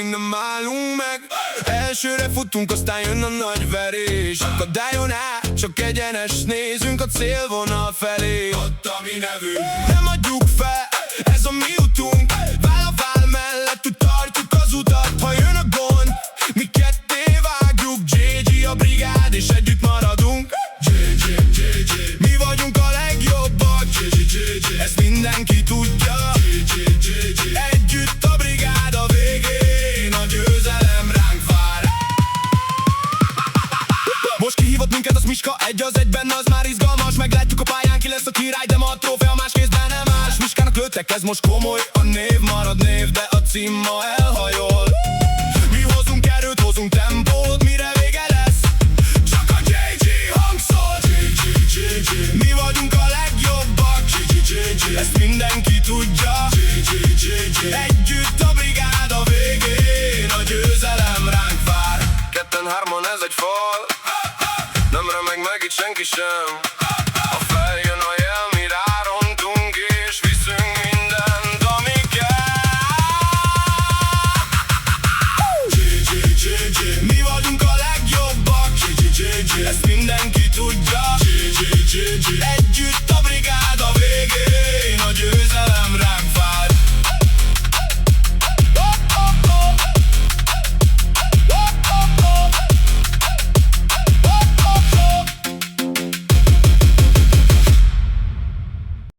nem állunk meg. Elsőre futunk, aztán jön a nagy verés. Akadályon át, csak egyenes, nézünk a célvonal felé. Ott a mi nevünk, nem adjuk fel, ez a mi utunk. Vál a vál mellett, úgy tartjuk az utat. Ha jön a gond, mi ketté vágjuk. JG a brigád, és együtt maradunk. Mi vagyunk a legjobbak, ezt mindenki tudja. Együtt a brigád, a végén a győzelem ránk vár. Most kihívott minket az Miska, egy az egyben, az már izgalmas. Meglátjuk a pályán, ki lesz a király, de ma a trófea más kézben nem más. Miskának lőttek, ez most komoly, a név marad név, de a cím ma elhajol. Mi hozunk erőt, hozunk tempót, mire vége lesz, csak a JG hangszól. Mi vagyunk a legjobbak, ezt mindenki tudja. Együtt a brigád, a végén a győzelem ránk vár. Ketten, hárman, ez egy fal, nem remeg meg itt senki sem.